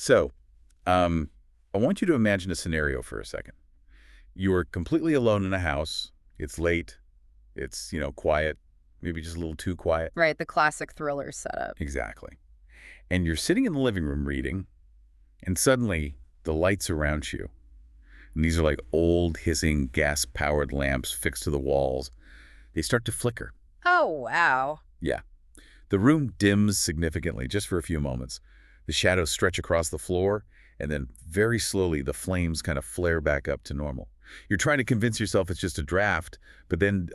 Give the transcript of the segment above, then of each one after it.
So, I want you to imagine a scenario for a second. You are completely alone in a house. It's late. It's, quiet, maybe just a little too quiet. Right, the classic thriller setup. Exactly. And you're sitting in the living room reading, and suddenly the lights around you, and these are like old, hissing, gas-powered lamps fixed to the walls, they start to flicker. Oh, wow. Yeah. The room dims significantly just for a few moments. The shadows stretch across the floor, and then very slowly the flames kind of flare back up to normal. You're trying to convince yourself it's just a draft, but then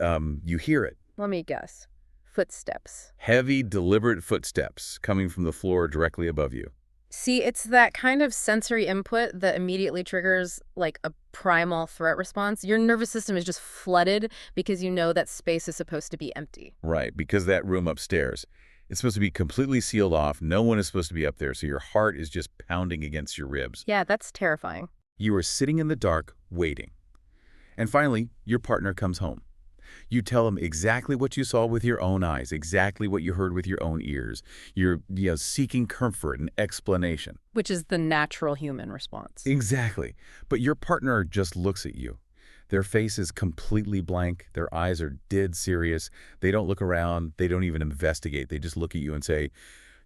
you hear it. Let me guess. Footsteps. Heavy, deliberate footsteps coming from the floor directly above you. See, it's that kind of sensory input that immediately triggers like a primal threat response. Your nervous system is just flooded because you know that space is supposed to be empty. Right, because that room upstairs, it's supposed to be completely sealed off. No one is supposed to be up there, so your heart is just pounding against your ribs. Yeah, that's terrifying. You are sitting in the dark, waiting. And finally, your partner comes home. You tell him exactly what you saw with your own eyes, exactly what you heard with your own ears. You're seeking comfort and explanation. Which is the natural human response. Exactly. But your partner just looks at you. Their face is completely blank. Their eyes are dead serious. They don't look around. They don't even investigate. They just look at you and say,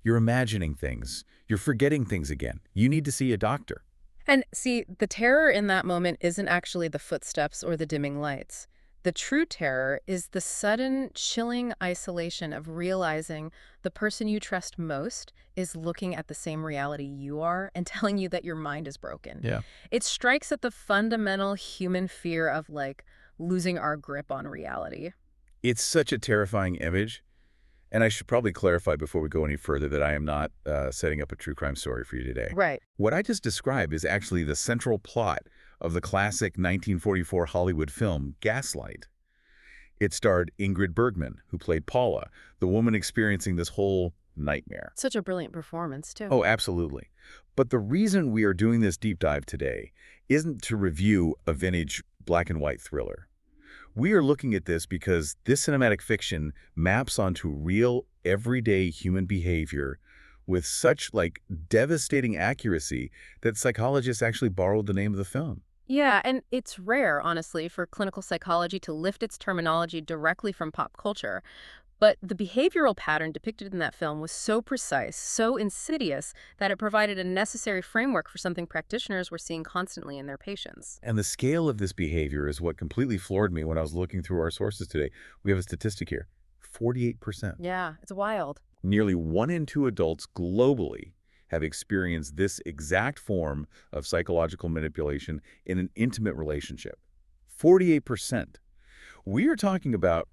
"You're imagining things. You're forgetting things again. You need to see a doctor." And see, the terror in that moment isn't actually the footsteps or the dimming lights. The true terror is the sudden, chilling isolation of realizing the person you trust most is looking at the same reality you are and telling you that your mind is broken. Yeah. It strikes at the fundamental human fear of, like, losing our grip on reality. It's such a terrifying image. And I should probably clarify before we go any further that I am not setting up a true crime story for you today. Right. What I just described is actually the central plot of the classic 1944 Hollywood film, Gaslight. It starred Ingrid Bergman, who played Paula, the woman experiencing this whole nightmare. Such a brilliant performance, too. Oh, absolutely. But the reason we are doing this deep dive today isn't to review a vintage black and white thriller. We are looking at this because this cinematic fiction maps onto real, everyday human behavior with such, devastating accuracy that psychologists actually borrowed the name of the film. Yeah, and it's rare, honestly, for clinical psychology to lift its terminology directly from pop culture. But the behavioral pattern depicted in that film was so precise, so insidious, that it provided a necessary framework for something practitioners were seeing constantly in their patients. And the scale of this behavior is what completely floored me when I was looking through our sources today. We have a statistic here, 48%. Yeah, it's wild. Nearly 1 in 2 adults globally have experienced this exact form of psychological manipulation in an intimate relationship. 48%. We are talking about,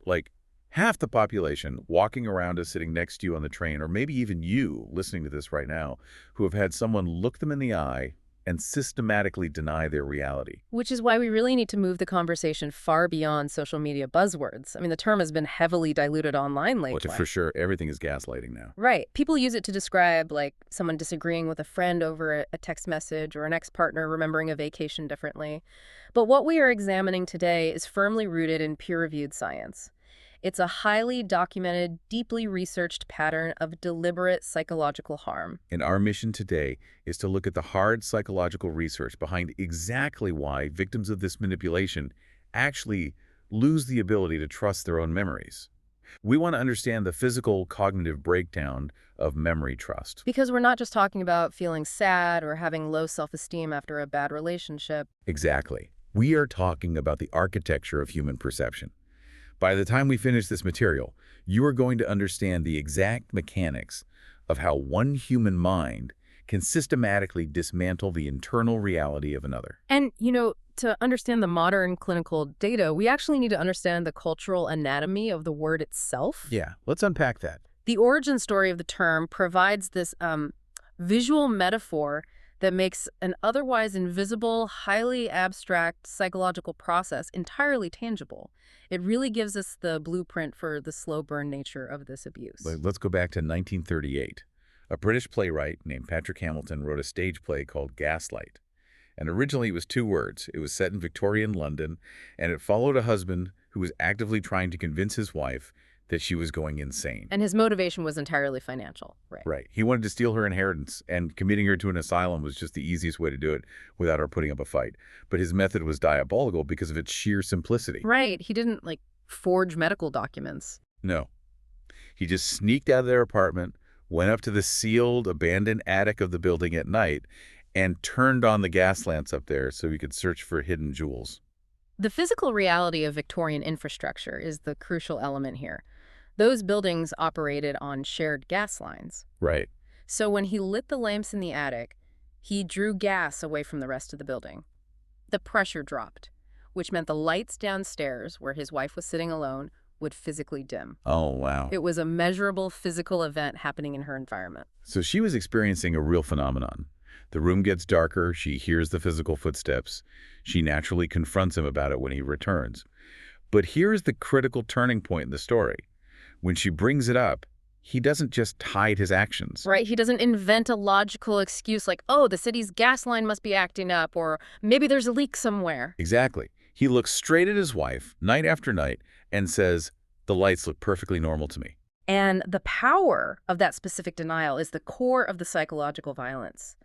half the population walking around us sitting next to you on the train, or maybe even you listening to this right now, who have had someone look them in the eye and systematically deny their reality. Which is why we really need to move the conversation far beyond social media buzzwords. I mean, the term has been heavily diluted online Well, lately. for sure, everything is gaslighting now. Right. People use it to describe, like, someone disagreeing with a friend over a text message or an ex-partner remembering a vacation differently. But what we are examining today is firmly rooted in peer-reviewed science. It's a highly documented, deeply researched pattern of deliberate psychological harm. And our mission today is to look at the hard psychological research behind exactly why victims of this manipulation actually lose the ability to trust their own memories. We want to understand the physical cognitive breakdown of memory trust. Because we're not just talking about feeling sad or having low self-esteem after a bad relationship. Exactly. We are talking about the architecture of human perception. By the time we finish this material, you are going to understand the exact mechanics of how one human mind can systematically dismantle the internal reality of another. And, to understand the modern clinical data, we actually need to understand the cultural anatomy of the word itself. Yeah, let's unpack that. The origin story of the term provides this visual metaphor that makes an otherwise invisible, highly abstract psychological process entirely tangible. It really gives us the blueprint for the slow burn nature of this abuse. Let's go back to 1938. A British playwright named Patrick Hamilton wrote a stage play called Gaslight. And originally it was 2 words. It was set in Victorian London, and it followed a husband who was actively trying to convince his wife that she was going insane. And his motivation was entirely financial, right? Right. He wanted to steal her inheritance, and committing her to an asylum was just the easiest way to do it without her putting up a fight. But his method was diabolical because of its sheer simplicity. Right. He didn't, like, forge medical documents. No. He just sneaked out of their apartment, went up to the sealed, abandoned attic of the building at night, and turned on the gas lamps up there so he could search for hidden jewels. The physical reality of Victorian infrastructure is the crucial element here. Those buildings operated on shared gas lines. Right. So when he lit the lamps in the attic, he drew gas away from the rest of the building. The pressure dropped, which meant the lights downstairs, where his wife was sitting alone, would physically dim. Oh, wow. It was a measurable physical event happening in her environment. So she was experiencing a real phenomenon. The room gets darker, she hears the physical footsteps. She naturally confronts him about it when he returns. But here's the critical turning point in the story. When she brings it up, he doesn't just hide his actions. Right, he doesn't invent a logical excuse like, oh, the city's gas line must be acting up, or maybe there's a leak somewhere. Exactly. He looks straight at his wife, night after night, and says, the lights look perfectly normal to me. And the power of that specific denial is the core of the psychological violence.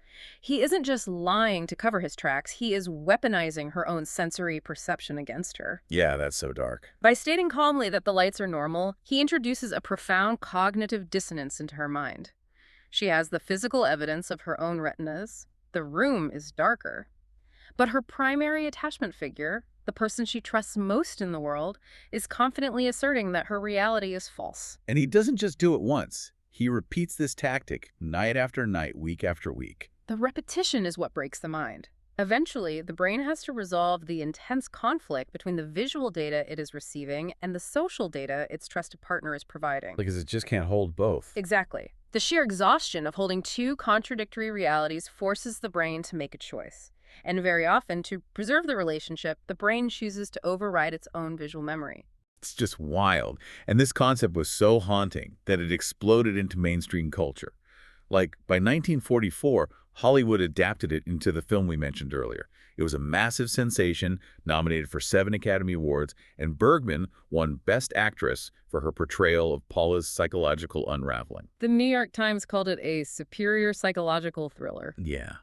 He isn't just lying to cover his tracks, he is weaponizing her own sensory perception against her. Yeah, that's so dark. By stating calmly that the lights are normal, he introduces a profound cognitive dissonance into her mind. She has the physical evidence of her own retinas. The room is darker. But her primary attachment figure, the person she trusts most in the world, is confidently asserting that her reality is false. And he doesn't just do it once. He repeats this tactic night after night, week after week. The repetition is what breaks the mind. Eventually, the brain has to resolve the intense conflict between the visual data it is receiving and the social data its trusted partner is providing. Because it just can't hold both. Exactly. The sheer exhaustion of holding two contradictory realities forces the brain to make a choice. And very often, to preserve the relationship, the brain chooses to override its own visual memory. It's just wild. And this concept was so haunting that it exploded into mainstream culture. Like, by 1944, Hollywood adapted it into the film we mentioned earlier. It was a massive sensation, nominated for 7 Academy Awards, and Bergman won Best Actress for her portrayal of Paula's psychological unraveling. The New York Times called it a superior psychological thriller. Yeah.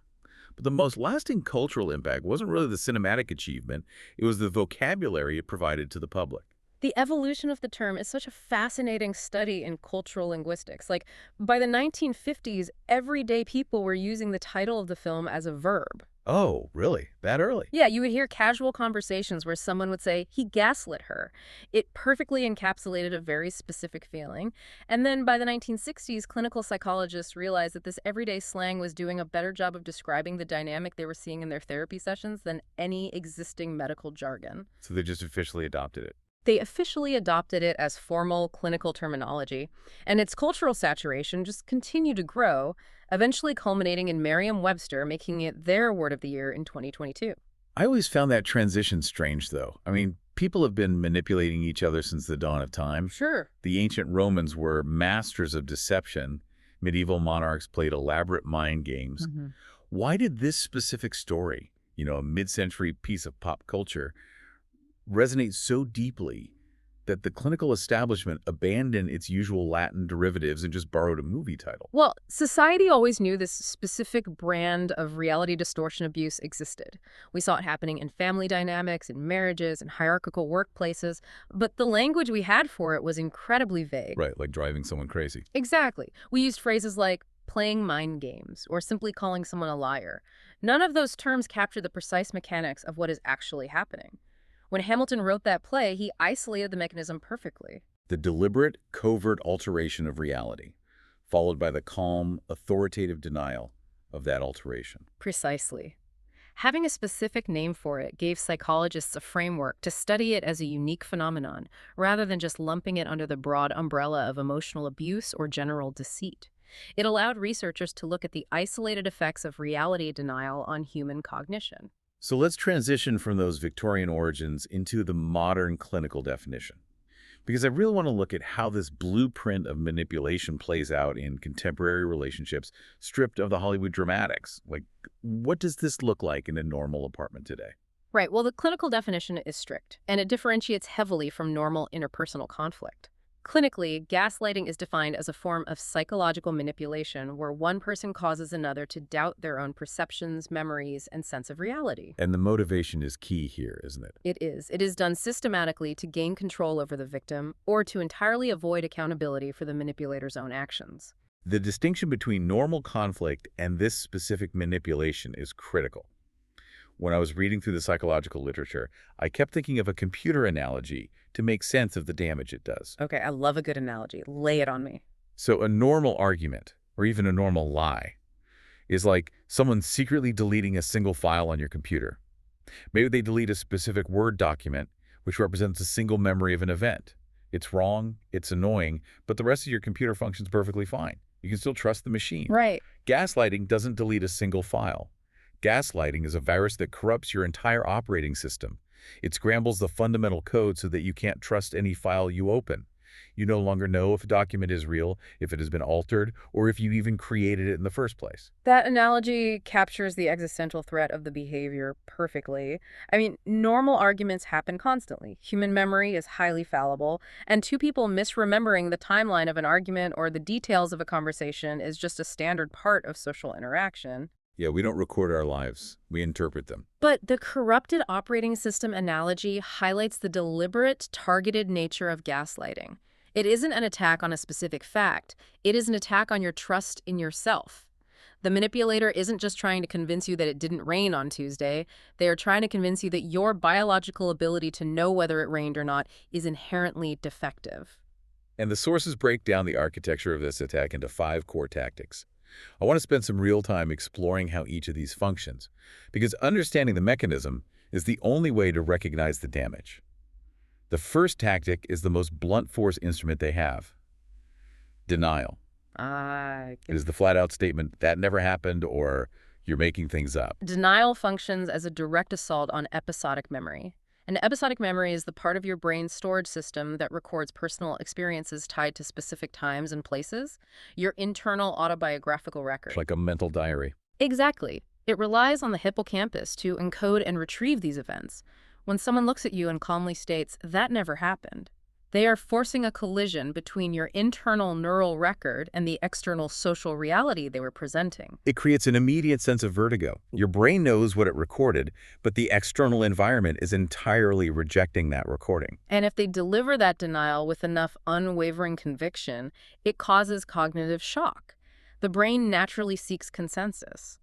But the most lasting cultural impact wasn't really the cinematic achievement, it was the vocabulary it provided to the public. The evolution of the term is such a fascinating study in cultural linguistics. Like, by the 1950s, everyday people were using the title of the film as a verb. Oh, really? That early? Yeah, you would hear casual conversations where someone would say, he gaslit her. It perfectly encapsulated a very specific feeling. And then by the 1960s, clinical psychologists realized that this everyday slang was doing a better job of describing the dynamic they were seeing in their therapy sessions than any existing medical jargon. So they just officially adopted it. They officially adopted it as formal clinical terminology, and its cultural saturation just continued to grow, eventually culminating in Merriam-Webster making it their word of the year in 2022. I always found that transition strange, though. I mean, people have been manipulating each other since the dawn of time. Sure. The ancient Romans were masters of deception. Medieval monarchs played elaborate mind games. Why did this specific story, a mid-century piece of pop culture, resonate so deeply that the clinical establishment abandoned its usual Latin derivatives and just borrowed a movie title? Well, society always knew this specific brand of reality distortion abuse existed. We saw it happening in family dynamics, in marriages, in hierarchical workplaces, but the language we had for it was incredibly vague. Right, like driving someone crazy. Exactly. We used phrases like playing mind games or simply calling someone a liar. None of those terms capture the precise mechanics of what is actually happening. When Hamilton wrote that play, he isolated the mechanism perfectly. The deliberate, covert alteration of reality, followed by the calm, authoritative denial of that alteration. Precisely. Having a specific name for it gave psychologists a framework to study it as a unique phenomenon, rather than just lumping it under the broad umbrella of emotional abuse or general deceit. It allowed researchers to look at the isolated effects of reality denial on human cognition. So let's transition from those Victorian origins into the modern clinical definition. Because I really want to look at how this blueprint of manipulation plays out in contemporary relationships, stripped of the Hollywood dramatics. Like, what does this look like in a normal apartment today? Right, well, the clinical definition is strict, and it differentiates heavily from normal interpersonal conflict. Clinically, gaslighting is defined as a form of psychological manipulation where one person causes another to doubt their own perceptions, memories, and sense of reality. And the motivation is key here, isn't it? It is. It is done systematically to gain control over the victim or to entirely avoid accountability for the manipulator's own actions. The distinction between normal conflict and this specific manipulation is critical. When I was reading through the psychological literature, I kept thinking of a computer analogy to make sense of the damage it does. Okay, I love a good analogy. Lay it on me. So a normal argument, or even a normal lie, is like someone secretly deleting a single file on your computer. Maybe they delete a specific Word document, which represents a single memory of an event. It's wrong, it's annoying, but the rest of your computer functions perfectly fine. You can still trust the machine. Right. Gaslighting doesn't delete a single file. Gaslighting is a virus that corrupts your entire operating system. It scrambles the fundamental code so that you can't trust any file you open. You no longer know if a document is real, if it has been altered, or if you even created it in the first place. That analogy captures the existential threat of the behavior perfectly. I mean, normal arguments happen constantly. Human memory is highly fallible, and two people misremembering the timeline of an argument or the details of a conversation is just a standard part of social interaction. Yeah, we don't record our lives. We interpret them. But the corrupted operating system analogy highlights the deliberate, targeted nature of gaslighting. It isn't an attack on a specific fact. It is an attack on your trust in yourself. The manipulator isn't just trying to convince you that it didn't rain on Tuesday. They are trying to convince you that your biological ability to know whether it rained or not is inherently defective. And the sources break down the architecture of this attack into 5 core tactics. I want to spend some real time exploring how each of these functions, because understanding the mechanism is the only way to recognize the damage. The first tactic is the most blunt force instrument they have: denial. It is the flat-out statement, that never happened, or you're making things up. Denial functions as a direct assault on episodic memory. An episodic memory is the part of your brain's storage system that records personal experiences tied to specific times and places, your internal autobiographical record. It's like a mental diary. Exactly. It relies on the hippocampus to encode and retrieve these events. When someone looks at you and calmly states, "That never happened," they are forcing a collision between your internal neural record and the external social reality they were presenting. It creates an immediate sense of vertigo. Your brain knows what it recorded, but the external environment is entirely rejecting that recording. And if they deliver that denial with enough unwavering conviction, it causes cognitive shock. The brain naturally seeks consensus.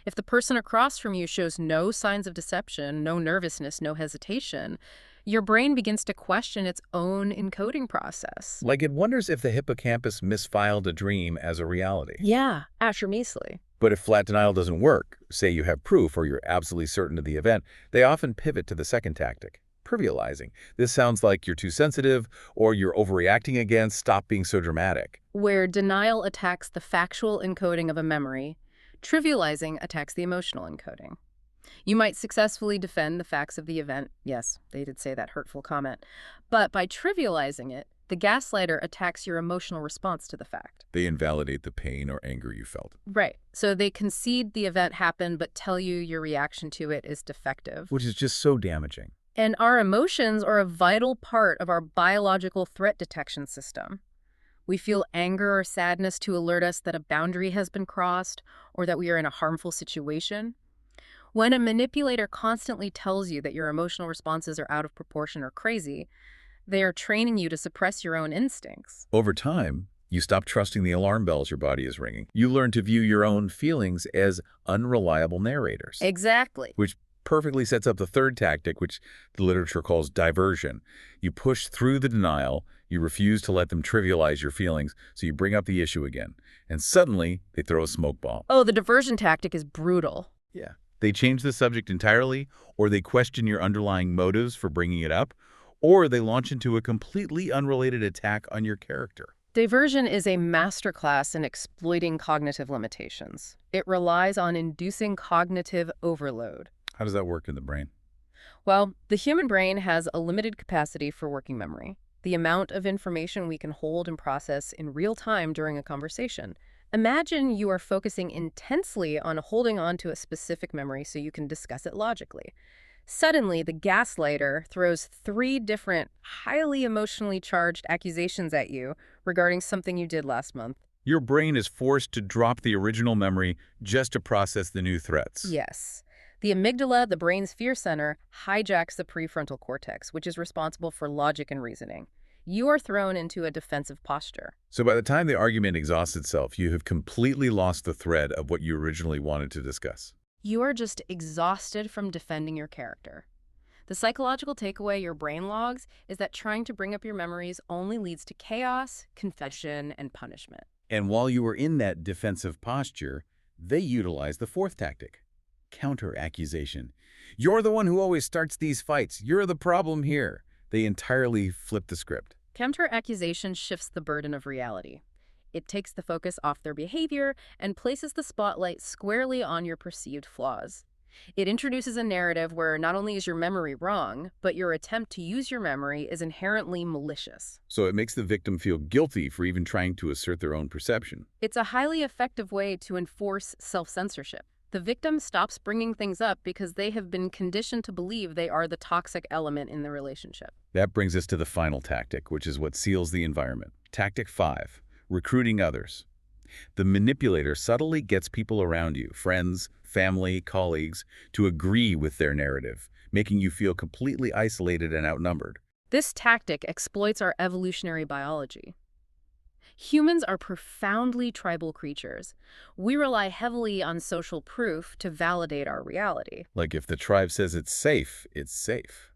If the person across from you shows no signs of deception, no nervousness, no hesitation, your brain begins to question its own encoding process. Like it wonders if the hippocampus misfiled a dream as a reality. Yeah, Ashermeasly. But if flat denial doesn't work, say you have proof or you're absolutely certain of the event, they often pivot to the second tactic: trivializing. This sounds like you're too sensitive or you're overreacting again, stop being so dramatic. Where denial attacks the factual encoding of a memory, trivializing attacks the emotional encoding. You might successfully defend the facts of the event. Yes, they did say that hurtful comment. But by trivializing it, the gaslighter attacks your emotional response to the fact. They invalidate the pain or anger you felt. Right. So they concede the event happened, but tell you your reaction to it is defective. Which is just so damaging. And our emotions are a vital part of our biological threat detection system. We feel anger or sadness to alert us that a boundary has been crossed or that we are in a harmful situation. When a manipulator constantly tells you that your emotional responses are out of proportion or crazy, they are training you to suppress your own instincts. Over time, you stop trusting the alarm bells your body is ringing. You learn to view your own feelings as unreliable narrators. Exactly. Which perfectly sets up the third tactic, which the literature calls diversion. You push through the denial, you refuse to let them trivialize your feelings, so you bring up the issue again. And suddenly, they throw a smoke bomb. Oh, the diversion tactic is brutal. Yeah. They change the subject entirely, or they question your underlying motives for bringing it up, or they launch into a completely unrelated attack on your character. Diversion is a masterclass in exploiting cognitive limitations. It relies on inducing cognitive overload. How does that work in the brain? Well, the human brain has a limited capacity for working memory, the amount of information we can hold and process in real time during a conversation. Imagine you are focusing intensely on holding on to a specific memory so you can discuss it logically. Suddenly, the gaslighter throws three different, highly emotionally charged accusations at you regarding something you did last month. Your brain is forced to drop the original memory just to process the new threats. Yes. The amygdala, the brain's fear center, hijacks the prefrontal cortex, which is responsible for logic and reasoning. You are thrown into a defensive posture. So by the time the argument exhausts itself, you have completely lost the thread of what you originally wanted to discuss. You are just exhausted from defending your character. The psychological takeaway your brain logs is that trying to bring up your memories only leads to chaos, confession, and punishment. And while you were in that defensive posture, they utilize the fourth tactic, counter-accusation. You're the one who always starts these fights. You're the problem here. They entirely flip the script. Counter-accusation shifts the burden of reality. It takes the focus off their behavior and places the spotlight squarely on your perceived flaws. It introduces a narrative where not only is your memory wrong, but your attempt to use your memory is inherently malicious. So it makes the victim feel guilty for even trying to assert their own perception. It's a highly effective way to enforce self-censorship. The victim stops bringing things up because they have been conditioned to believe they are the toxic element in the relationship. That brings us to the final tactic, which is what seals the environment. Tactic 5, recruiting others. The manipulator subtly gets people around you, friends, family, colleagues, to agree with their narrative, making you feel completely isolated and outnumbered. This tactic exploits our evolutionary biology. Humans are profoundly tribal creatures. We rely heavily on social proof to validate our reality. Like if the tribe says it's safe, it's safe.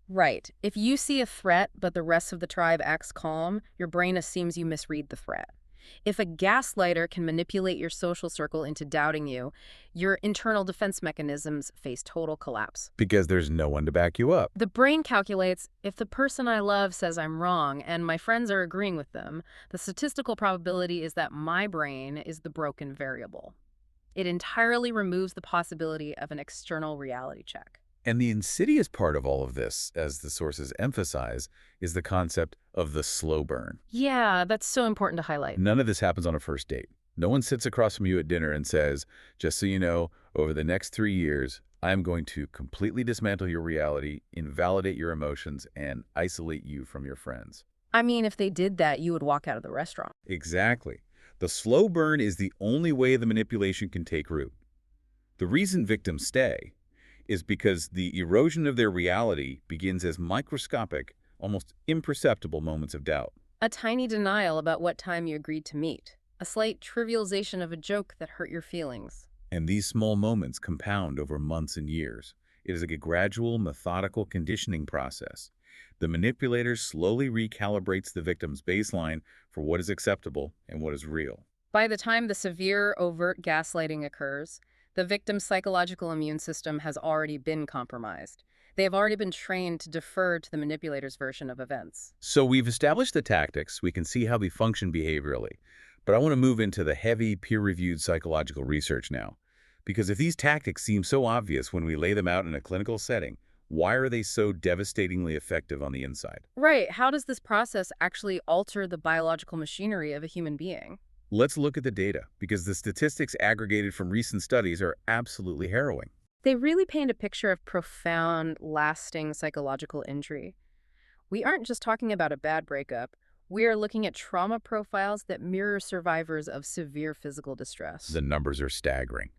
Right. If you see a threat but the rest of the tribe acts calm, your brain assumes you misread the threat. If a gaslighter can manipulate your social circle into doubting you, your internal defense mechanisms face total collapse. Because there's no one to back you up. The brain calculates, if the person I love says I'm wrong and my friends are agreeing with them, the statistical probability is that my brain is the broken variable. It entirely removes the possibility of an external reality check. And the insidious part of all of this, as the sources emphasize, is the concept of the slow burn. Yeah, that's so important to highlight. None of this happens on a first date. No one sits across from you at dinner and says, just so you know, over the next 3 years, I'm going to completely dismantle your reality, invalidate your emotions, and isolate you from your friends. I mean, if they did that, you would walk out of the restaurant. Exactly. The slow burn is the only way the manipulation can take root. The reason victims stay is because the erosion of their reality begins as microscopic, almost imperceptible moments of doubt. A tiny denial about what time you agreed to meet. A slight trivialization of a joke that hurt your feelings. And these small moments compound over months and years. It is like a gradual, methodical conditioning process. The manipulator slowly recalibrates the victim's baseline for what is acceptable and what is real. By the time the severe, overt gaslighting occurs, the victim's psychological immune system has already been compromised. They have already been trained to defer to the manipulator's version of events. So we've established the tactics. We can see how they function behaviorally. But I want to move into the heavy, peer-reviewed psychological research now. Because if these tactics seem so obvious when we lay them out in a clinical setting, why are they so devastatingly effective on the inside? Right. How does this process actually alter the biological machinery of a human being? Let's look at the data, because the statistics aggregated from recent studies are absolutely harrowing. They really paint a picture of profound, lasting psychological injury. We aren't just talking about a bad breakup. We are looking at trauma profiles that mirror survivors of severe physical distress. The numbers are staggering.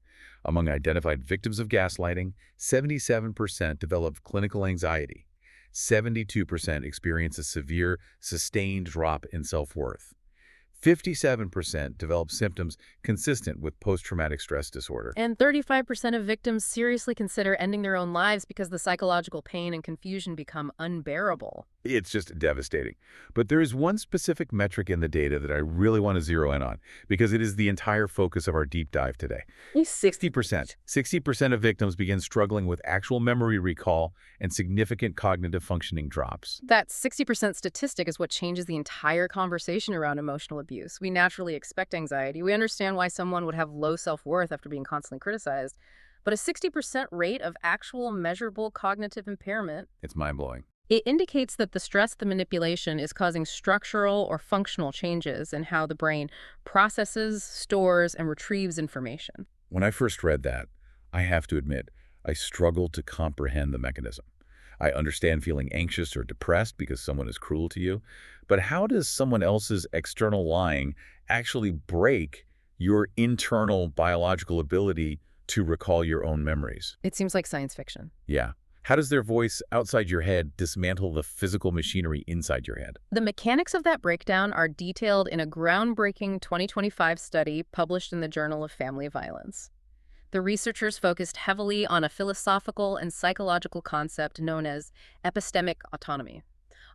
Among identified victims of gaslighting, 77% developed clinical anxiety. 72% experience a severe, sustained drop in self-worth. 57% develop symptoms consistent with post-traumatic stress disorder. And 35% of victims seriously consider ending their own lives because the psychological pain and confusion become unbearable. It's just devastating. But there is one specific metric in the data that I really want to zero in on, because it is the entire focus of our deep dive today. 60%. 60% of victims begin struggling with actual memory recall and significant cognitive functioning drops. That 60% statistic is what changes the entire conversation around emotional abuse. We naturally expect anxiety. We understand why someone would have low self-worth after being constantly criticized. But a 60% rate of actual measurable cognitive impairment, It's mind-blowing. it indicates that the stress of the manipulation is causing structural or functional changes in how the brain processes, stores, and retrieves information. When I first read that, I have to admit, I struggle to comprehend the mechanism. I understand feeling anxious or depressed because someone is cruel to you, but how does someone else's external lying actually break your internal biological ability to recall your own memories? It seems like science fiction. Yeah. How does their voice outside your head dismantle the physical machinery inside your head? The mechanics of that breakdown are detailed in a groundbreaking 2025 study published in the Journal of Family Violence. The researchers focused heavily on a philosophical and psychological concept known as epistemic autonomy.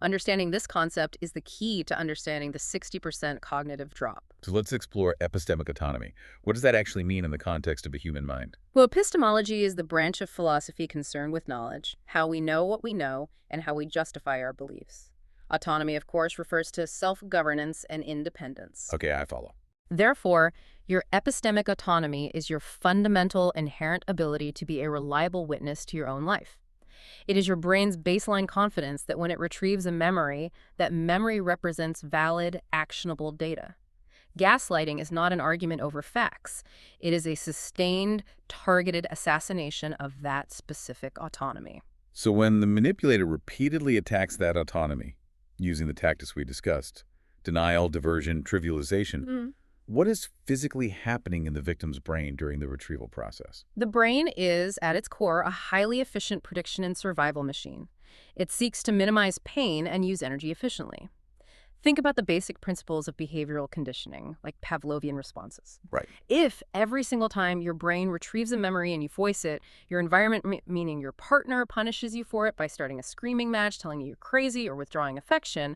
Understanding this concept is the key to understanding the 60% cognitive drop. So let's explore epistemic autonomy. What does that actually mean in the context of a human mind? Well, epistemology is the branch of philosophy concerned with knowledge, how we know what we know, and how we justify our beliefs. Autonomy, of course, refers to self-governance and independence. Okay, I follow. Therefore, your epistemic autonomy is your fundamental inherent ability to be a reliable witness to your own life. It is your brain's baseline confidence that when it retrieves a memory, that memory represents valid, actionable data. Gaslighting is not an argument over facts. It is a sustained, targeted assassination of that specific autonomy. So when the manipulator repeatedly attacks that autonomy, using the tactics we discussed, denial, diversion, trivialization, what is physically happening in the victim's brain during the retrieval process? The brain is, at its core, a highly efficient prediction and survival machine. It seeks to minimize pain and use energy efficiently. Think about the basic principles of behavioral conditioning, like Pavlovian responses. Right. If every single time your brain retrieves a memory and you voice it, your environment, meaning your partner, punishes you for it by starting a screaming match, telling you you're crazy, or withdrawing affection,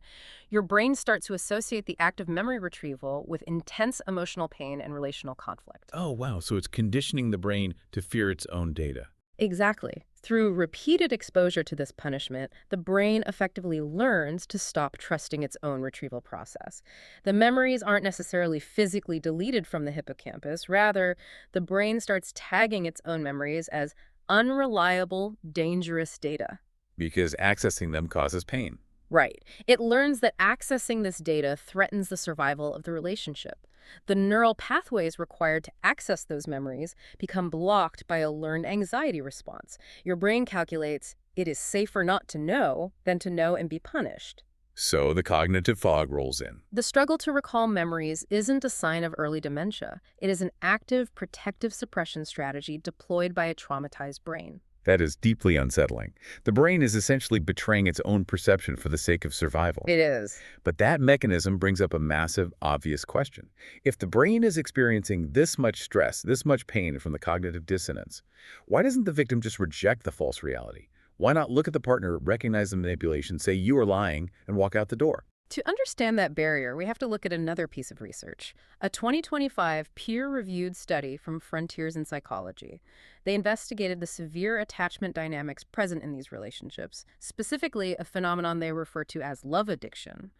your brain starts to associate the act of memory retrieval with intense emotional pain and relational conflict. Oh, wow. So it's conditioning the brain to fear its own data. Exactly. Through repeated exposure to this punishment, the brain effectively learns to stop trusting its own retrieval process. The memories aren't necessarily physically deleted from the hippocampus. Rather, the brain starts tagging its own memories as unreliable, dangerous data. Because accessing them causes pain. Right. It learns that accessing this data threatens the survival of the relationship. The neural pathways required to access those memories become blocked by a learned anxiety response. Your brain calculates it is safer not to know than to know and be punished. So the cognitive fog rolls in. The struggle to recall memories isn't a sign of early dementia. It is an active, protective suppression strategy deployed by a traumatized brain. That is deeply unsettling. The brain is essentially betraying its own perception for the sake of survival. It is. But that mechanism brings up a massive, obvious question. If the brain is experiencing this much stress, this much pain from the cognitive dissonance, why doesn't the victim just reject the false reality? Why not look at the partner, recognize the manipulation, say you are lying, and walk out the door? To understand that barrier, we have to look at another piece of research, a 2025 peer-reviewed study from Frontiers in Psychology. They investigated the severe attachment dynamics present in these relationships, specifically a phenomenon they refer to as love addiction,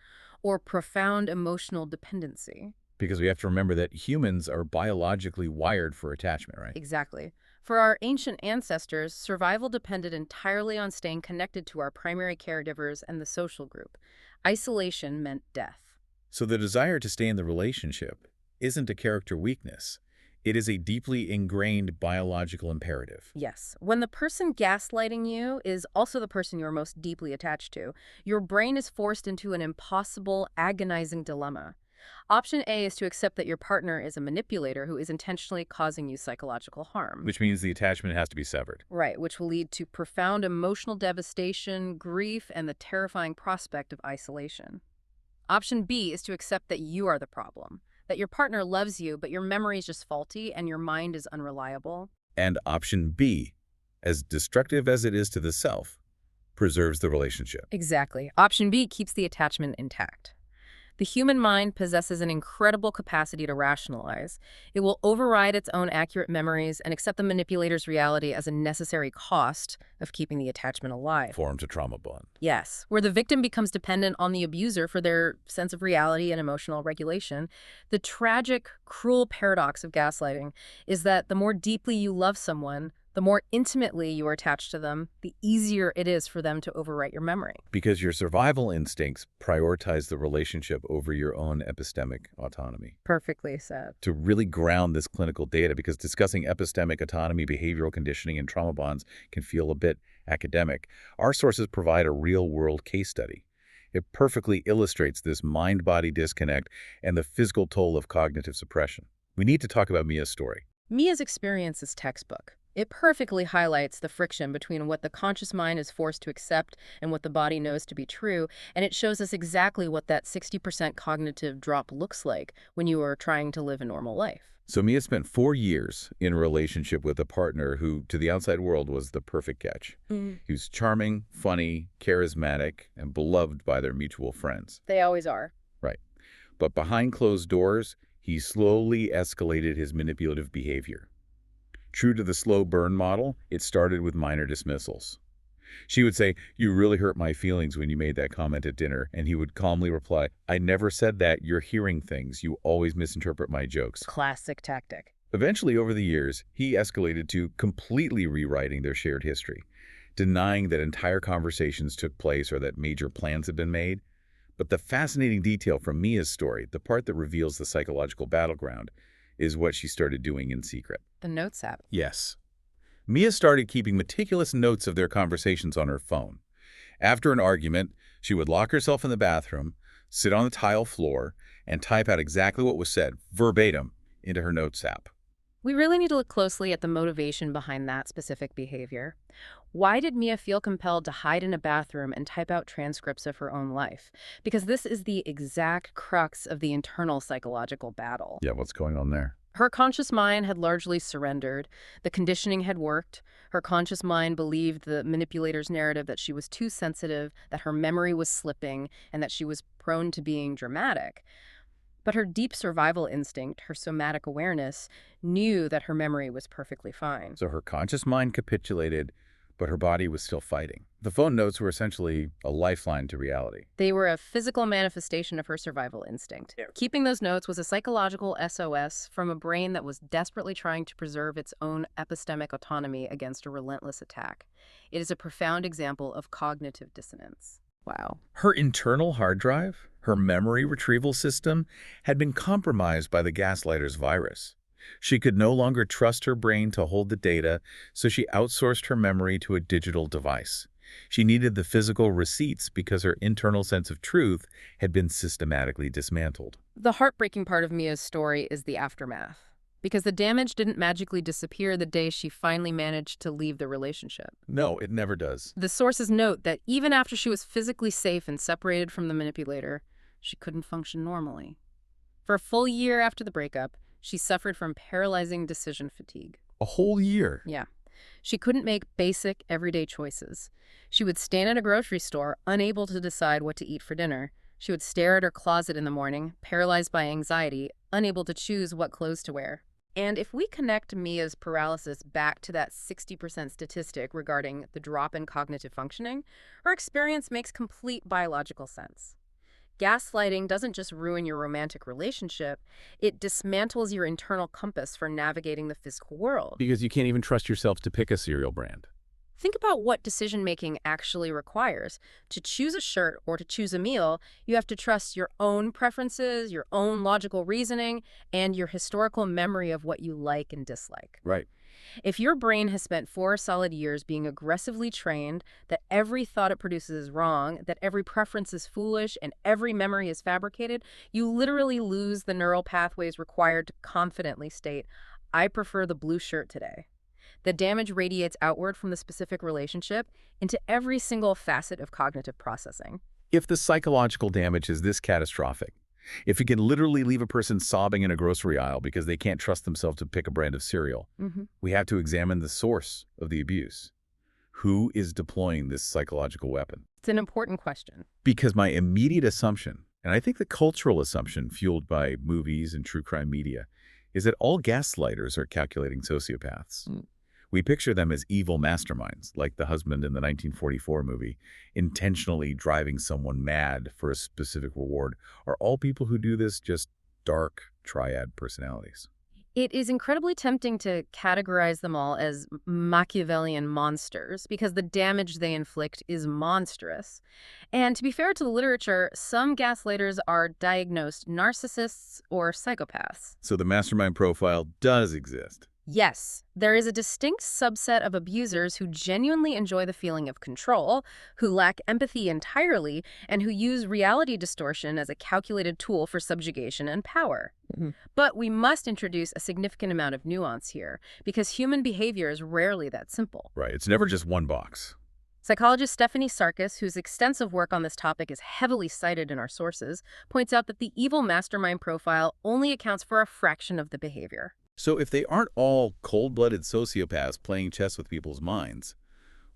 or profound emotional dependency. Because we have to remember that humans are biologically wired for attachment, right? Exactly. For our ancient ancestors, survival depended entirely on staying connected to our primary caregivers and the social group. Isolation meant death. So the desire to stay in the relationship isn't a character weakness. It is a deeply ingrained biological imperative. Yes. When the person gaslighting you is also the person you're most deeply attached to, your brain is forced into an impossible, agonizing dilemma. Option A is to accept that your partner is a manipulator who is intentionally causing you psychological harm. Which means the attachment has to be severed. Right, which will lead to profound emotional devastation, grief, and the terrifying prospect of isolation. Option B is to accept that you are the problem, that your partner loves you, but your memory is just faulty and your mind is unreliable. And option B, as destructive as it is to the self, preserves the relationship. Exactly. Option B keeps the attachment intact. The human mind possesses an incredible capacity to rationalize. It will override its own accurate memories and accept the manipulator's reality as a necessary cost of keeping the attachment alive. Forms a trauma bond. Yes, where the victim becomes dependent on the abuser for their sense of reality and emotional regulation. The tragic, cruel paradox of gaslighting is that the more deeply you love someone, The more intimately you are attached to them, the easier it is for them to overwrite your memory. Because your survival instincts prioritize the relationship over your own epistemic autonomy. Perfectly said. To really ground this clinical data, because discussing epistemic autonomy, behavioral conditioning, and trauma bonds can feel a bit academic, our sources provide a real-world case study. It perfectly illustrates this mind-body disconnect and the physical toll of cognitive suppression. We need to talk about Mia's story. Mia's experience is textbook. It perfectly highlights the friction between what the conscious mind is forced to accept and what the body knows to be true, and it shows us exactly what that 60% cognitive drop looks like when you are trying to live a normal life. So Mia spent 4 years in a relationship with a partner who, to the outside world, was the perfect catch. He was charming, funny, charismatic, and beloved by their mutual friends. They always are. Right. But behind closed doors, he slowly escalated his manipulative behavior. True to the slow burn model, it started with minor dismissals. She would say, "You really hurt my feelings when you made that comment at dinner," and he would calmly reply, "I never said that. You're hearing things. You always misinterpret my jokes." Classic tactic. Eventually, over the years, he escalated to completely rewriting their shared history, denying that entire conversations took place or that major plans had been made. But the fascinating detail from Mia's story, the part that reveals the psychological battleground, is what she started doing in secret. The Notes app. Yes. Mia started keeping meticulous notes of their conversations on her phone. After an argument, she would lock herself in the bathroom, sit on the tile floor, and type out exactly what was said, verbatim, into her Notes app. We really need to look closely at the motivation behind that specific behavior. Why did Mia feel compelled to hide in a bathroom and type out transcripts of her own life? Because this is the exact crux of the internal psychological battle. Yeah, what's going on there? Her conscious mind had largely surrendered. The conditioning had worked. Her conscious mind believed the manipulator's narrative that she was too sensitive, that her memory was slipping, and that she was prone to being dramatic. But her deep survival instinct, her somatic awareness, knew that her memory was perfectly fine. So her conscious mind capitulated, but her body was still fighting. The phone notes were essentially a lifeline to reality. They were a physical manifestation of her survival instinct. Yeah. Keeping those notes was a psychological SOS from a brain that was desperately trying to preserve its own epistemic autonomy against a relentless attack. It is a profound example of cognitive dissonance. Wow. Her internal hard drive, her memory retrieval system, had been compromised by the gaslighter's virus. She could no longer trust her brain to hold the data, so she outsourced her memory to a digital device. She needed the physical receipts because her internal sense of truth had been systematically dismantled. The heartbreaking part of Mia's story is the aftermath, because the damage didn't magically disappear the day she finally managed to leave the relationship. No, it never does. The sources note that even after she was physically safe and separated from the manipulator, she couldn't function normally. For a full year after the breakup, she suffered from paralyzing decision fatigue. A whole year? Yeah. She couldn't make basic, everyday choices. She would stand at a grocery store, unable to decide what to eat for dinner. She would stare at her closet in the morning, paralyzed by anxiety, unable to choose what clothes to wear. And if we connect Mia's paralysis back to that 60% statistic regarding the drop in cognitive functioning, her experience makes complete biological sense. Gaslighting doesn't just ruin your romantic relationship, it dismantles your internal compass for navigating the physical world. Because you can't even trust yourself to pick a cereal brand. Think about what decision-making actually requires. To choose a shirt or to choose a meal, you have to trust your own preferences, your own logical reasoning, and your historical memory of what you like and dislike. Right. If your brain has spent 4 solid years being aggressively trained that every thought it produces is wrong, that every preference is foolish, and every memory is fabricated, you literally lose the neural pathways required to confidently state, "I prefer the blue shirt today." The damage radiates outward from the specific relationship into every single facet of cognitive processing. If the psychological damage is this catastrophic, if it can literally leave a person sobbing in a grocery aisle because they can't trust themselves to pick a brand of cereal, we have to examine the source of the abuse. Who is deploying this psychological weapon? It's an important question. Because my immediate assumption, and I think the cultural assumption fueled by movies and true crime media, is that all gaslighters are calculating sociopaths. We picture them as evil masterminds, like the husband in the 1944 movie, intentionally driving someone mad for a specific reward. Are all people who do this just dark triad personalities? It is incredibly tempting to categorize them all as Machiavellian monsters because the damage they inflict is monstrous. And to be fair to the literature, some gaslighters are diagnosed narcissists or psychopaths. So the mastermind profile does exist. Yes, there is a distinct subset of abusers who genuinely enjoy the feeling of control, who lack empathy entirely, and who use reality distortion as a calculated tool for subjugation and power. Mhm. But we must introduce a significant amount of nuance here, because human behavior is rarely that simple. Right, it's never just one box. Psychologist Stephanie Sarkis, whose extensive work on this topic is heavily cited in our sources, points out that the evil mastermind profile only accounts for a fraction of the behavior. So if they aren't all cold-blooded sociopaths playing chess with people's minds,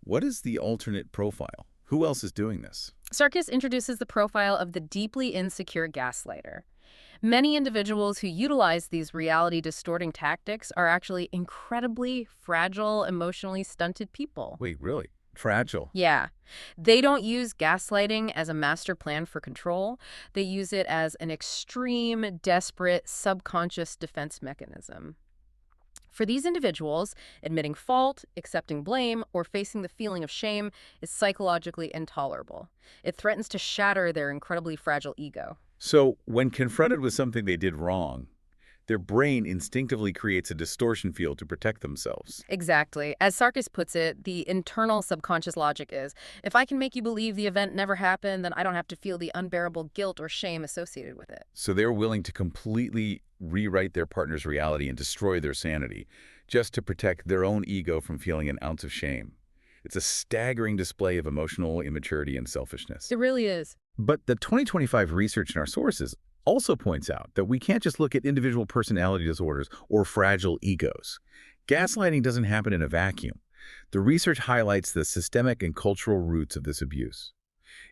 what is the alternate profile? Who else is doing this? Sarkis introduces the profile of the deeply insecure gaslighter. Many individuals who utilize these reality-distorting tactics are actually incredibly fragile, emotionally stunted people. Wait, really? Fragile. Yeah. They don't use gaslighting as a master plan for control. They use it as an extreme, desperate, subconscious defense mechanism. For these individuals, admitting fault, accepting blame, or facing the feeling of shame is psychologically intolerable. It threatens to shatter their incredibly fragile ego. So when confronted with something they did wrong, their brain instinctively creates a distortion field to protect themselves. Exactly. As Sarkis puts it, the internal subconscious logic is, if I can make you believe the event never happened, then I don't have to feel the unbearable guilt or shame associated with it. So they're willing to completely rewrite their partner's reality and destroy their sanity just to protect their own ego from feeling an ounce of shame. It's a staggering display of emotional immaturity and selfishness. It really is. But the 2025 research in our sources also points out that we can't just look at individual personality disorders or fragile egos. Gaslighting doesn't happen in a vacuum. The research highlights the systemic and cultural roots of this abuse.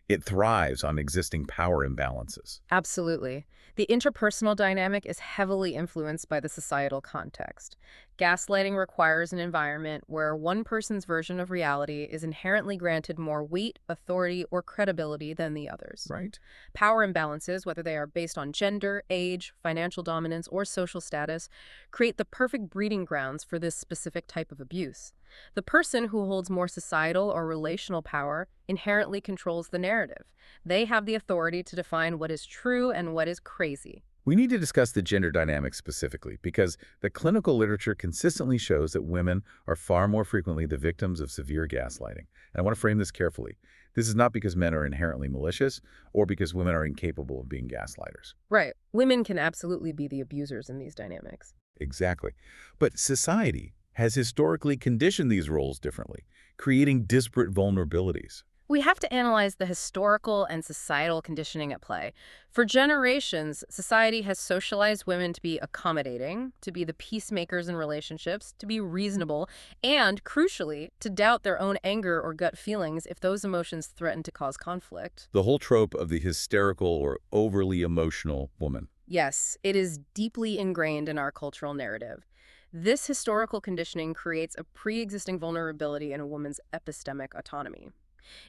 It thrives on existing power imbalances. Absolutely. The interpersonal dynamic is heavily influenced by the societal context. Gaslighting requires an environment where one person's version of reality is inherently granted more weight, authority, or credibility than the others. Right? Power imbalances, whether they are based on gender, age, financial dominance, or social status, create the perfect breeding grounds for this specific type of abuse. The person who holds more societal or relational power inherently controls the narrative. They have the authority to define what is true and what is crazy. We need to discuss the gender dynamics specifically because the clinical literature consistently shows that women are far more frequently the victims of severe gaslighting. And I want to frame this carefully. This is not because men are inherently malicious or because women are incapable of being gaslighters. Right. Women can absolutely be the abusers in these dynamics. Exactly. But society has historically conditioned these roles differently, creating disparate vulnerabilities. We have to analyze the historical and societal conditioning at play. For generations, society has socialized women to be accommodating, to be the peacemakers in relationships, to be reasonable, and, crucially, to doubt their own anger or gut feelings if those emotions threaten to cause conflict. The whole trope of the hysterical or overly emotional woman. Yes, it is deeply ingrained in our cultural narrative. This historical conditioning creates a pre-existing vulnerability in a woman's epistemic autonomy.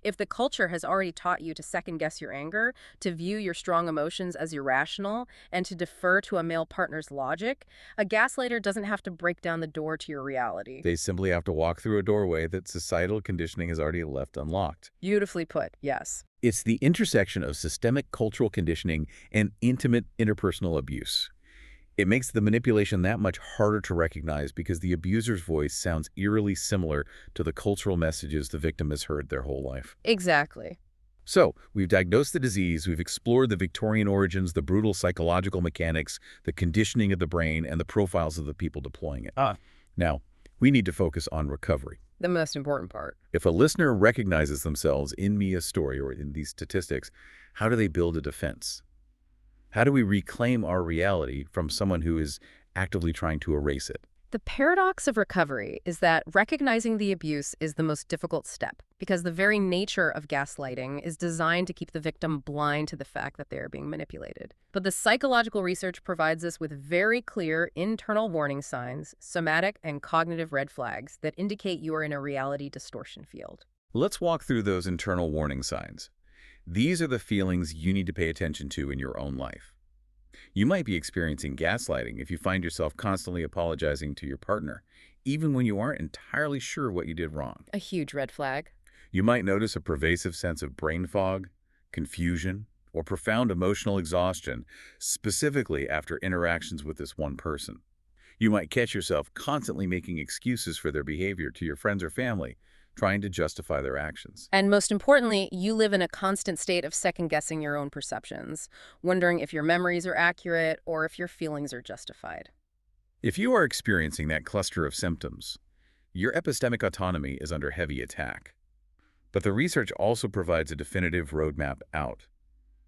If the culture has already taught you to second-guess your anger, to view your strong emotions as irrational, and to defer to a male partner's logic, a gaslighter doesn't have to break down the door to your reality. They simply have to walk through a doorway that societal conditioning has already left unlocked. Beautifully put, yes. It's the intersection of systemic cultural conditioning and intimate interpersonal abuse. It makes the manipulation that much harder to recognize because the abuser's voice sounds eerily similar to the cultural messages the victim has heard their whole life. Exactly. So, we've diagnosed the disease, we've explored the Victorian origins, the brutal psychological mechanics, the conditioning of the brain, and the profiles of the people deploying it. Now, we need to focus on recovery. The most important part. If a listener recognizes themselves in Mia's story or in these statistics, how do they build a defense? How do we reclaim our reality from someone who is actively trying to erase it? The paradox of recovery is that recognizing the abuse is the most difficult step because the very nature of gaslighting is designed to keep the victim blind to the fact that they are being manipulated. But the psychological research provides us with very clear internal warning signs, somatic and cognitive red flags that indicate you are in a reality distortion field. Let's walk through those internal warning signs. These are the feelings you need to pay attention to in your own life. You might be experiencing gaslighting if you find yourself constantly apologizing to your partner, even when you aren't entirely sure what you did wrong. A huge red flag. You might notice a pervasive sense of brain fog, confusion, or profound emotional exhaustion, specifically after interactions with this one person. You might catch yourself constantly making excuses for their behavior to your friends or family, trying to justify their actions. And most importantly, you live in a constant state of second-guessing your own perceptions, wondering if your memories are accurate or if your feelings are justified. If you are experiencing that cluster of symptoms, your epistemic autonomy is under heavy attack. But the research also provides a definitive roadmap out.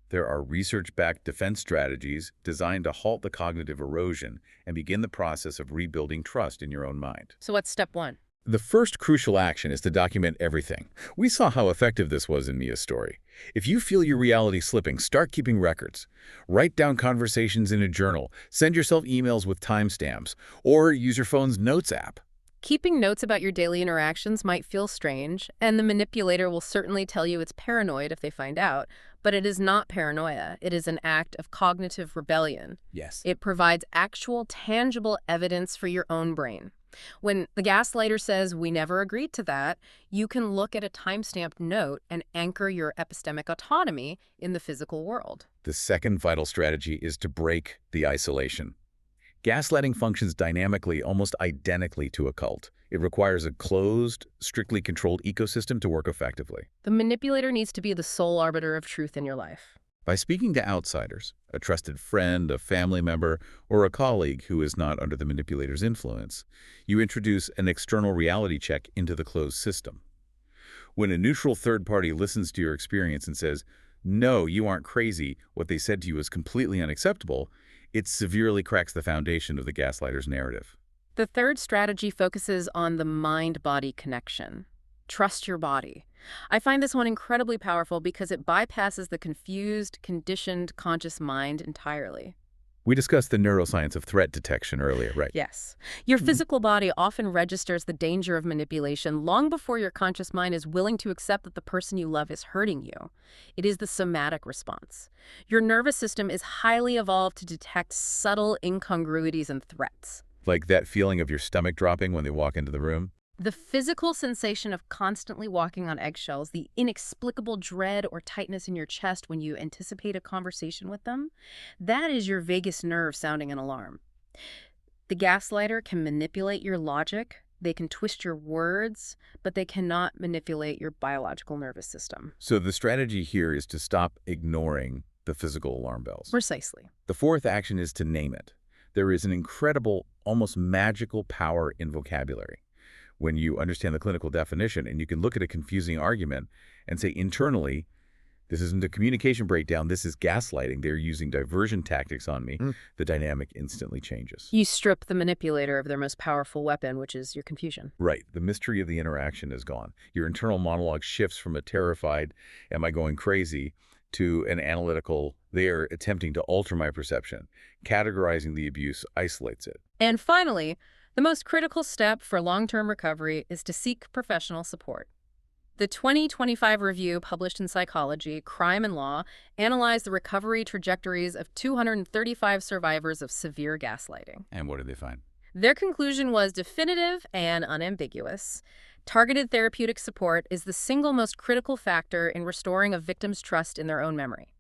There are research-backed defense strategies designed to halt the cognitive erosion and begin the process of rebuilding trust in your own mind. So what's step one? The first crucial action is to document everything. We saw how effective this was in Mia's story. If you feel your reality slipping, start keeping records. Write down conversations in a journal, send yourself emails with timestamps, or use your phone's Notes app. Keeping notes about your daily interactions might feel strange, and the manipulator will certainly tell you it's paranoid if they find out, but it is not paranoia. It is an act of cognitive rebellion. Yes. It provides actual, tangible evidence for your own brain. When the gaslighter says, "We never agreed to that," you can look at a timestamped note and anchor your epistemic autonomy in the physical world. The second vital strategy is to break the isolation. Gaslighting functions dynamically, almost identically to a cult. It requires a closed, strictly controlled ecosystem to work effectively. The manipulator needs to be the sole arbiter of truth in your life. By speaking to outsiders, a trusted friend, a family member, or a colleague who is not under the manipulator's influence, you introduce an external reality check into the closed system. When a neutral third party listens to your experience and says, "No, you aren't crazy, what they said to you is completely unacceptable," it severely cracks the foundation of the gaslighter's narrative. The third strategy focuses on the mind-body connection. Trust your body. I find this one incredibly powerful because it bypasses the confused, conditioned, conscious mind entirely. We discussed the neuroscience of threat detection earlier, right? Yes. Your physical body often registers the danger of manipulation long before your conscious mind is willing to accept that the person you love is hurting you. It is the somatic response. Your nervous system is highly evolved to detect subtle incongruities and threats. Like that feeling of your stomach dropping when they walk into the room? The physical sensation of constantly walking on eggshells, the inexplicable dread or tightness in your chest when you anticipate a conversation with them, that is your vagus nerve sounding an alarm. The gaslighter can manipulate your logic, they can twist your words, but they cannot manipulate your biological nervous system. So the strategy here is to stop ignoring the physical alarm bells. Precisely. The fourth action is to name it. There is an incredible, almost magical power in vocabulary. When you understand the clinical definition and you can look at a confusing argument and say internally, this isn't a communication breakdown, this is gaslighting, they're using diversion tactics on me, the dynamic instantly changes. You strip the manipulator of their most powerful weapon, which is your confusion. Right. The mystery of the interaction is gone. Your internal monologue shifts from a terrified, am I going crazy, to an analytical, they are attempting to alter my perception. Categorizing the abuse isolates it. And finally, the most critical step for long-term recovery is to seek professional support. The 2025 review published in Psychology, Crime and Law analyzed the recovery trajectories of 235 survivors of severe gaslighting. And what did they find? Their conclusion was definitive and unambiguous. Targeted therapeutic support is the single most critical factor in restoring a victim's trust in their own memory.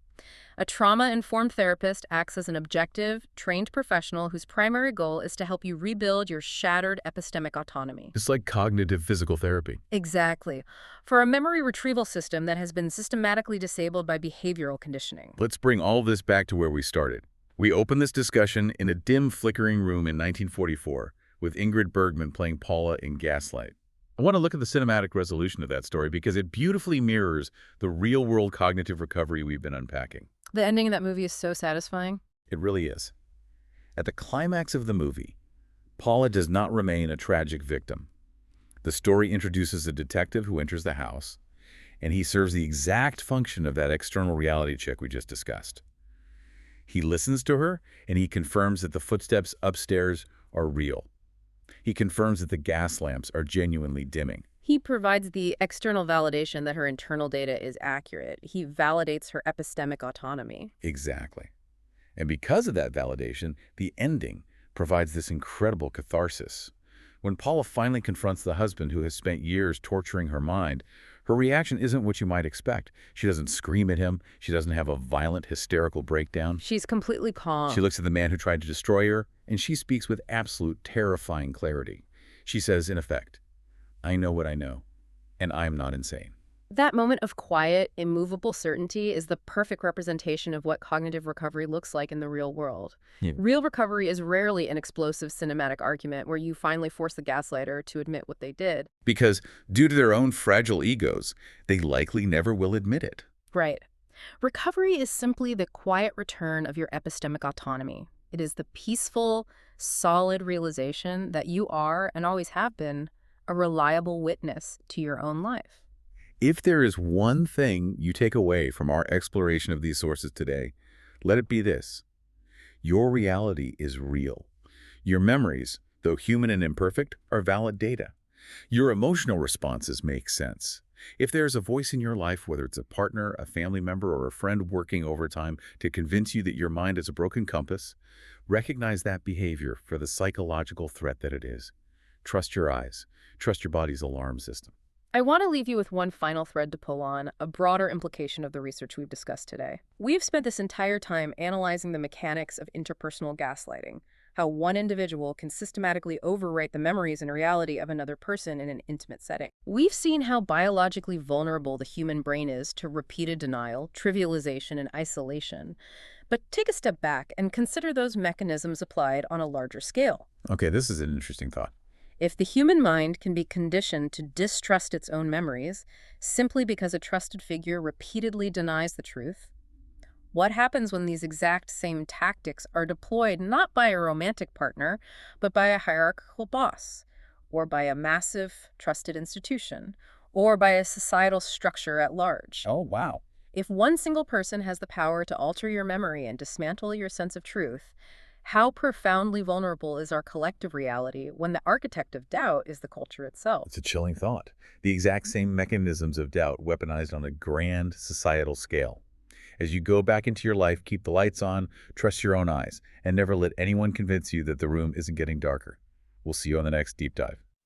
A trauma-informed therapist acts as an objective, trained professional whose primary goal is to help you rebuild your shattered epistemic autonomy. It's like cognitive physical therapy. Exactly. For a memory retrieval system that has been systematically disabled by behavioral conditioning. Let's bring all this back to where we started. We opened this discussion in a dim, flickering room in 1944 with Ingrid Bergman playing Paula in Gaslight. I want to look at the cinematic resolution of that story because it beautifully mirrors the real-world cognitive recovery we've been unpacking. The ending of that movie is so satisfying. It really is. At the climax of the movie, Paula does not remain a tragic victim. The story introduces a detective who enters the house, and he serves the exact function of that external reality check we just discussed. He listens to her, and he confirms that the footsteps upstairs are real. He confirms that the gas lamps are genuinely dimming. He provides the external validation that her internal data is accurate. He validates her epistemic autonomy. Exactly. And because of that validation, the ending provides this incredible catharsis. When Paula finally confronts the husband who has spent years torturing her mind, her reaction isn't what you might expect. She doesn't scream at him. She doesn't have a violent, hysterical breakdown. She's completely She calm. looks at the man who tried to destroy her, and she speaks with absolute terrifying clarity. She says, in effect, I know what I know, and I am not insane. That moment of quiet, immovable certainty is the perfect representation of what cognitive recovery looks like in the real world. Yeah. Real recovery is rarely an explosive cinematic argument where you finally force the gaslighter to admit what they did. Because, due to their own fragile egos, they likely never will admit it. Right. Recovery is simply the quiet return of your epistemic autonomy. It is the peaceful, solid realization that you are, and always have been, a reliable witness to your own life. If there is one thing you take away from our exploration of these sources today, let it be this. Your reality is real. Your memories, though human and imperfect, are valid data. Your emotional responses make sense. If there's a voice in your life, whether it's a partner, a family member, or a friend working overtime to convince you that your mind is a broken compass, recognize that behavior for the psychological threat that it is. Trust your eyes. Trust your body's alarm system. I want to leave you with one final thread to pull on, a broader implication of the research we've discussed today. We've spent this entire time analyzing the mechanics of interpersonal gaslighting, how one individual can systematically overwrite the memories and reality of another person in an intimate setting. We've seen how biologically vulnerable the human brain is to repeated denial, trivialization, and isolation. But take a step back and consider those mechanisms applied on a larger scale. Okay, this is an interesting thought. If the human mind can be conditioned to distrust its own memories simply because a trusted figure repeatedly denies the truth, what happens when these exact same tactics are deployed not by a romantic partner, but by a hierarchical boss, or by a massive, trusted institution, or by a societal structure at large? Oh, wow. If one single person has the power to alter your memory and dismantle your sense of truth, how profoundly vulnerable is our collective reality when the architect of doubt is the culture itself? It's a chilling thought. The exact same mechanisms of doubt weaponized on a grand societal scale. As you go back into your life, keep the lights on, trust your own eyes, and never let anyone convince you that the room isn't getting darker. We'll see you on the next Deep Dive.